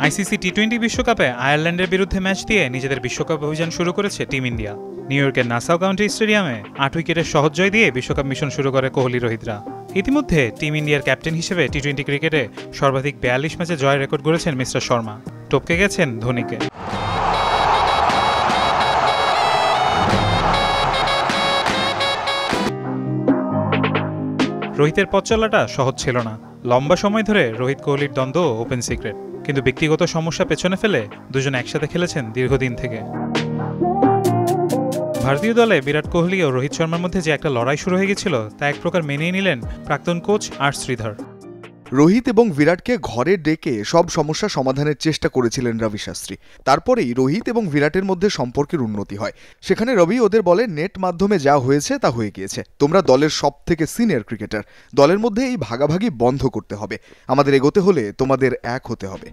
ICC টি-20 বিশ্বকাপে আয়ারল্যান্ডের বিরুদ্ধে ম্যাচ দিয়ে নিজেদের বিশ্বকাপ অভিযান শুরু করেছে টিম ইন্ডিয়া। নিউ ইয়র্কের নাসাউ কাউন্টি স্টেডিয়ামে ৮ উইকেটের সহজ জয় দিয়ে বিশ্বকাপ মিশন শুরু করে কোহলি রোহিতরা। ইতিমধ্যে টিম ইন্ডিয়ার ক্যাপ্টেন হিসেবে টি-20 ক্রিকেটে সর্বাধিক ৪২ ম্যাচে জয়ের রেকর্ড গড়েছেন মিস্টার শর্মা, টপকে গেছেন ধোনিকে। রোহিতের পথ চলাটা সহজ ছিল না। লম্বা সময় ধরে রোহিত কোহলির দ্বন্দ্ব ওপেন সিক্রেট, কিন্তু ব্যক্তিগত সমস্যা পেছনে ফেলে দুজন একসাথে খেলেছেন দীর্ঘদিন থেকে। ভারতীয় দলে বিরাট কোহলি ও রোহিত শর্মার মধ্যে যে একটা লড়াই শুরু হয়ে গেছিল তা এক প্রকার মেনেই নিলেন প্রাক্তন কোচ আর শ্রীধর। রোহিত এবং বিরাটকে ঘরে ডেকে সব সমস্যা সমাধানের চেষ্টা করেছিলেন রবি শাস্ত্রী। তারপরেই রোহিত এবং বিরাটের মধ্যে সম্পর্কের উন্নতি হয়। সেখানে রবি ওদের বলে, নেট মাধ্যমে যা হয়েছে তা হয়ে গিয়েছে, তোমরা দলের সব থেকে সিনিয়র ক্রিকেটার, দলের মধ্যে এই ভাগাভাগি বন্ধ করতে হবে, আমাদের এগোতে হলে তোমাদের এক হতে হবে।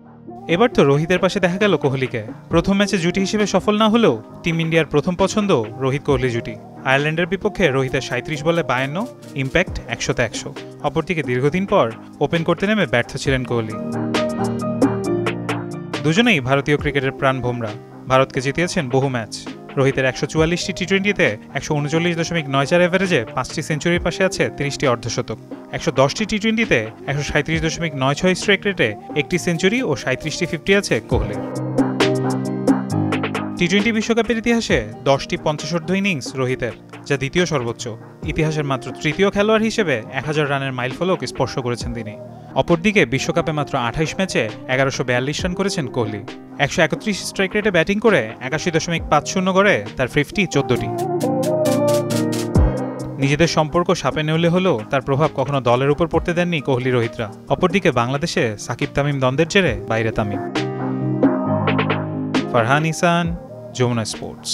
এবার তো রোহিতের পাশে দেখা গেল কোহলিকে। প্রথম ম্যাচে জুটি হিসেবে সফল না হলেও টিম ইন্ডিয়ার প্রথম পছন্দ রোহিত কোহলি জুটি। আয়ারল্যান্ডের বিপক্ষে রোহিতের ৩৭ বলে ৫২, ইম্প্যাক্ট ১০০তে ১০০। অপরদিকে দীর্ঘদিন পর ওপেন করতে নেমে ব্যর্থ ছিলেন কোহলি। দুজনেই ভারতীয় ক্রিকেটের প্রাণ ভোমরা, ভারতকে জিতিয়েছেন বহু ম্যাচ। রোহিতের ১৪৪টি টি-20তে ১৩৯.৯৪ এভারেজে ৫টি সেঞ্চুরির পাশে আছে ৩০টি অর্ধশতক। ১১০টি টি-20তে ১৩৭.৯৬ স্ট্রাইক রেটে ১টি সেঞ্চুরি ও ৩৭টি ৫০ আছে কোহলির। টি-20 বিশ্বকাপের ইতিহাসে 10টি ৫০ ইনিংস রোহিতের, যা দ্বিতীয় সর্বোচ্চ। ইতিহাসের মাত্র তৃতীয় খেলোয়াড় হিসেবে ১০০০ রানের মাইলফলক স্পর্শ করেছেন তিনি। অপরদিকে বিশ্বকাপে মাত্র ২৮ ম্যাচে ১১৪২ রান করেছেন কোহলি। ১৩১ স্ট্রাইক রেটে ব্যাটিং করে ৮১.৫০ গড়ে তার 50 14টি। নিজেদের সম্পর্ক সাপে নেউলে হলেও তার প্রভাব কখনো দলের উপর পড়তে দেননি কোহলি রোহিতরা। অপরদিকে বাংলাদেশে সাকিব তামিম দ্বন্দ্বের জেরে বাইরে তামিম। ফারহান ইসান, যমুনা স্পোর্টস।